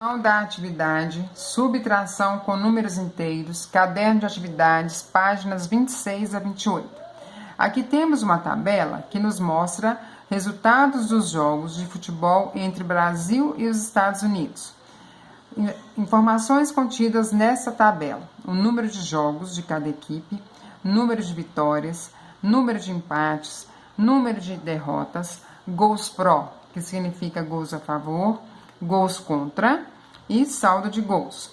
Da atividade, subtração com números inteiros, caderno de atividades, páginas 26 a 28. Aqui temos uma tabela que nos mostra resultados dos jogos de futebol entre Brasil e os Estados Unidos. Informações contidas nessa tabela: o número de jogos de cada equipe, número de vitórias, número de empates, número de derrotas, gols pró, que significa gols a favor, gols contra e saldo de gols.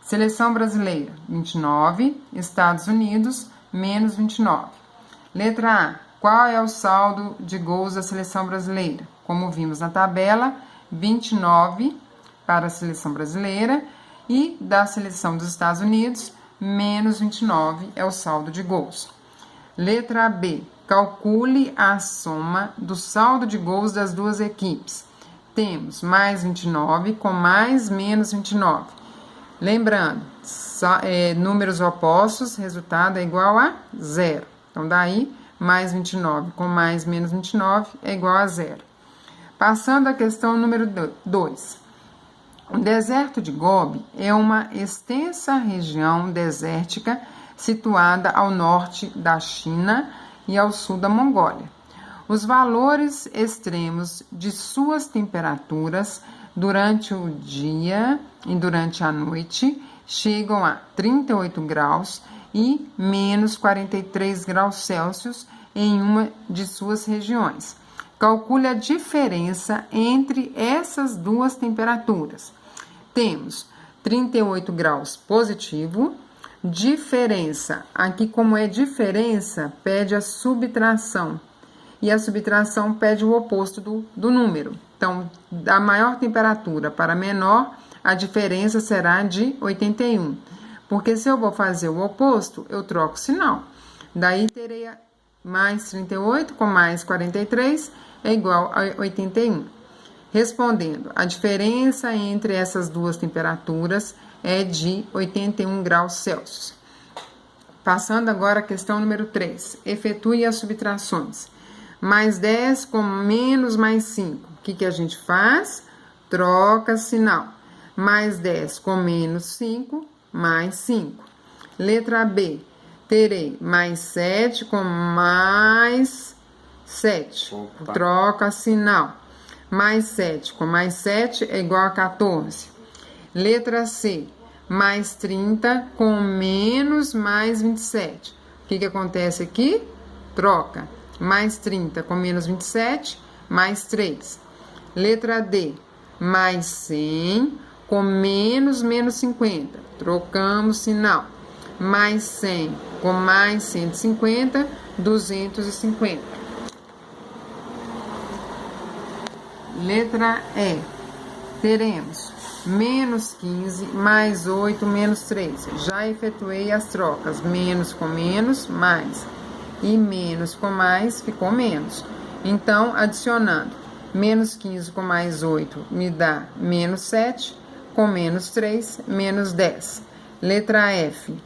Seleção brasileira, 29, Estados Unidos, menos 29. Letra A, qual é o saldo de gols da seleção brasileira? Como vimos na tabela, 29 para a seleção brasileira e da seleção dos Estados Unidos, menos 29 é o saldo de gols. Letra B, calcule a soma do saldo de gols das duas equipes. Temos mais 29 com mais menos 29. Lembrando, números opostos, resultado é igual a 0. Então, daí, mais 29 com mais menos 29 é igual a 0. Passando à questão número 2. O deserto de Gobi é uma extensa região desértica situada ao norte da China e ao sul da Mongólia. Os valores extremos de suas temperaturas durante o dia e durante a noite chegam a 38 graus e menos 43 graus Celsius em uma de suas regiões. Calcule a diferença entre essas duas temperaturas. Temos 38 graus positivo, diferença, aqui como é diferença, pede a subtração. E a subtração pede o oposto do número. Então, da maior temperatura para a menor, a diferença será de 81. Porque se eu vou fazer o oposto, eu troco o sinal. Daí, terei mais 38 com mais 43 é igual a 81. Respondendo, a diferença entre essas duas temperaturas é de 81 graus Celsius. Passando agora à questão número 3. Efetue as subtrações. Mais 10 com menos mais 5. O que a gente faz? Troca sinal. Mais 10 com menos 5, mais 5. Letra B. Terei mais 7 com mais 7. Opa. Troca sinal. Mais 7 com mais 7 é igual a 14. Letra C. Mais 30 com menos mais 27. O que acontece aqui? Troca. Mais 30 com menos 27, mais 3. Letra D, mais 100 com menos 50. Trocamos sinal. Mais 100 com mais 150, 250. Letra E, teremos menos 15, mais 8, menos 3. Já efetuei as trocas. Menos com menos, mais. E menos com mais ficou menos. Então, adicionando menos 15 com mais 8 me dá menos 7, com menos 3, menos 10. Letra F,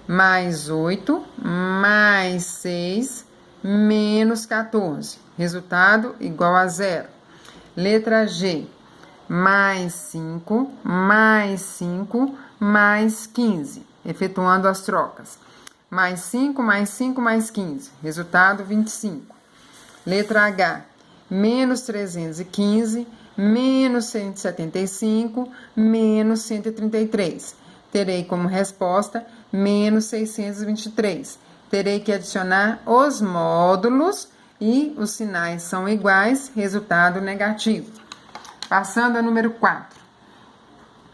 mais 8, mais 6, menos 14. Resultado igual a 0. Letra G, mais 5, mais 15. Efetuando as trocas. Mais 5, mais 5, mais 15. Resultado, 25. Letra H. Menos 315, menos 175, menos 133. Terei como resposta menos 623. Terei que adicionar os módulos e os sinais são iguais, resultado negativo. Passando a número 4.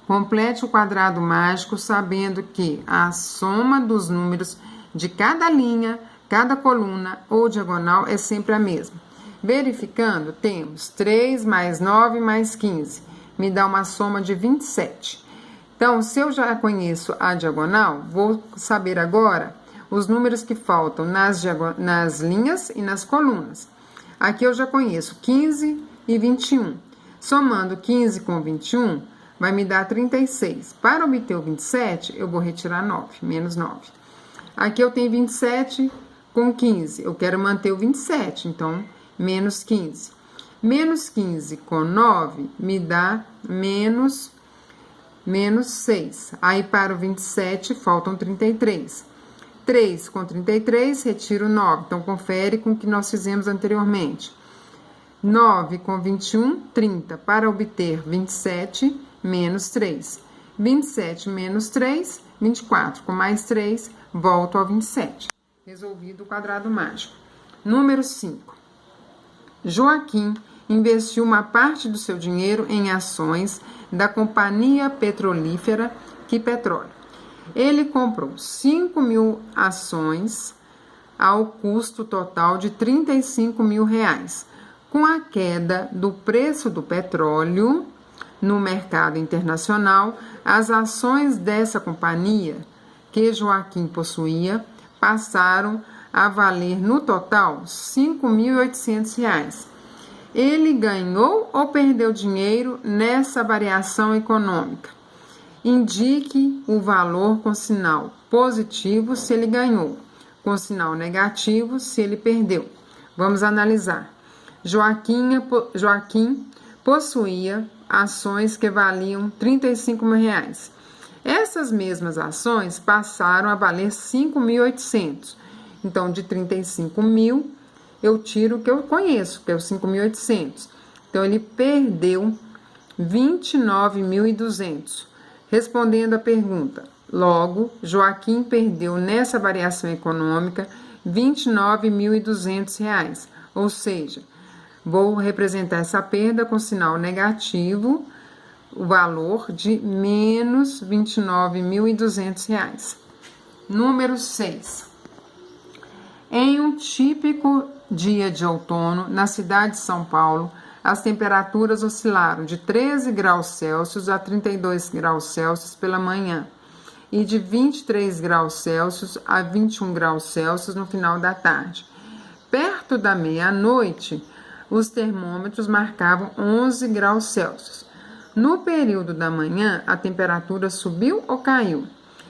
Complete o quadrado mágico sabendo que a soma dos números de cada linha, cada coluna ou diagonal é sempre a mesma. Verificando, temos 3 mais 9 mais 15. Me dá uma soma de 27. Então, se eu já conheço a diagonal, vou saber agora os números que faltam nas linhas e nas colunas. Aqui eu já conheço 15 e 21. Somando 15 com 21, vai me dar 36. Para obter o 27, eu vou retirar 9, menos 9. Aqui eu tenho 27 com 15. Eu quero manter o 27, então, menos 15. Menos 15 com 9 me dá menos menos 6. Aí, para o 27, faltam 33. 3 com 33, retiro 9. Então, confere com o que nós fizemos anteriormente. 9 com 21, 30. Para obter 27, menos 3. 27 menos 3, 24. Com mais 3, volto ao 27. Resolvido o quadrado mágico. Número 5. Joaquim investiu uma parte do seu dinheiro em ações da companhia petrolífera Quipetróleo. Ele comprou 5.000 ações ao custo total de R$35.000. Com a queda do preço do petróleo no mercado internacional, as ações dessa companhia que Joaquim possuía passaram a valer no total R$5.800. Ele ganhou ou perdeu dinheiro nessa variação econômica? Indique o valor com sinal positivo se ele ganhou, com sinal negativo se ele perdeu. Vamos analisar. Joaquim possuía ações que valiam R$35.000. Essas mesmas ações passaram a valer R$5.800. Então, de 35.000, eu tiro o que eu conheço, que é os 5.800. Então, ele perdeu 29.200. Respondendo a pergunta, logo, Joaquim perdeu nessa variação econômica R$29.200. Ou seja, vou representar essa perda com sinal negativo, o valor de menos R$29.200. Número 6. Em um típico dia de outono, na cidade de São Paulo, as temperaturas oscilaram de 13 graus Celsius a 32 graus Celsius pela manhã e de 23 graus Celsius a 21 graus Celsius no final da tarde. Perto da meia-noite, os termômetros marcavam 11 graus Celsius. No período da manhã, a temperatura subiu ou caiu?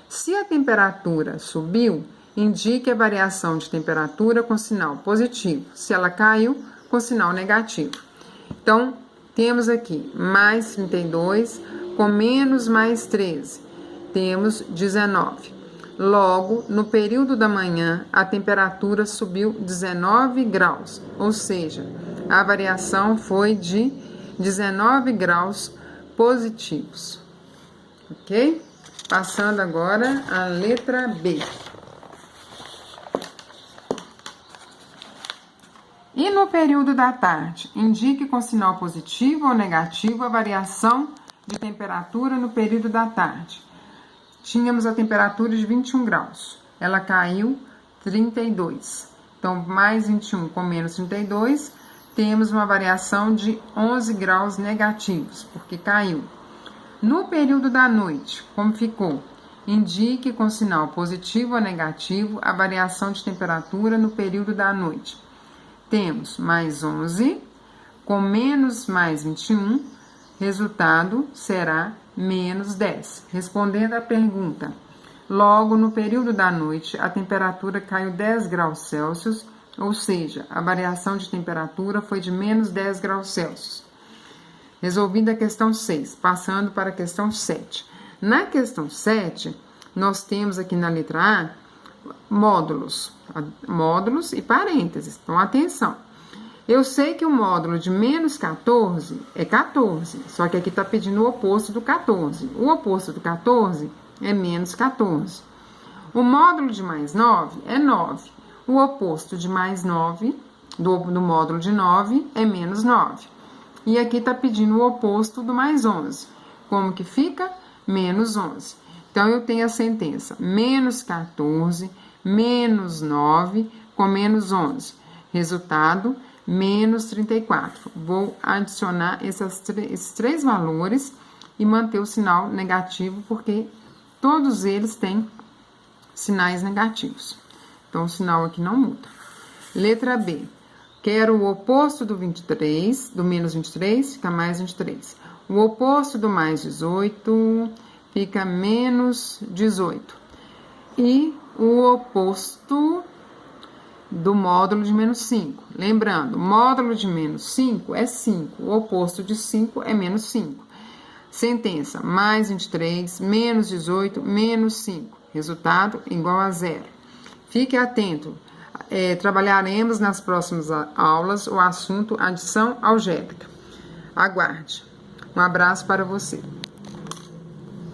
Se a temperatura subiu, indique a variação de temperatura com sinal positivo. Se ela caiu, com sinal negativo. Então, temos aqui mais 32 com menos mais 13. Temos 19. Logo, no período da manhã, a temperatura subiu 19 graus. Ou seja, a variação foi de 19 graus positivos. Ok? Passando agora à letra B. E no período da tarde, indique com sinal positivo ou negativo a variação de temperatura no período da tarde. Tínhamos a temperatura de 21 graus, ela caiu 32. Então, mais 21 com menos 32, temos uma variação de 11 graus negativos, porque caiu. No período da noite, como ficou? Indique com sinal positivo ou negativo a variação de temperatura no período da noite. Temos mais 11, com menos mais 21, resultado será menos 10. Respondendo à pergunta, logo no período da noite, a temperatura caiu 10 graus Celsius, ou seja, a variação de temperatura foi de menos 10 graus Celsius. Resolvida a questão 6, passando para a questão 7. Na questão 7, nós temos aqui na letra A, módulos e parênteses. Então, atenção. Eu sei que o módulo de menos 14 é 14, só que aqui está pedindo o oposto do 14. O oposto do 14 é menos 14. O módulo de mais 9 é 9. O oposto de mais 9, do módulo de 9, é menos 9. E aqui está pedindo o oposto do mais 11. Como que fica? Menos 11. Então, eu tenho a sentença menos 14, menos 9, com menos 11. Resultado, menos 34. Vou adicionar esses três valores e manter o sinal negativo, porque todos eles têm sinais negativos. Então, o sinal aqui não muda. Letra B. Quero o oposto do 23, do menos 23, fica mais 23. O oposto do mais 18 fica menos 18. E o oposto do módulo de menos 5. Lembrando, módulo de menos 5 é 5. O oposto de 5 é menos 5. Sentença: mais 23, menos 18, menos 5. Resultado igual a 0. Fique atento. Trabalharemos nas próximas aulas o assunto adição algébrica. Aguarde. Um abraço para você.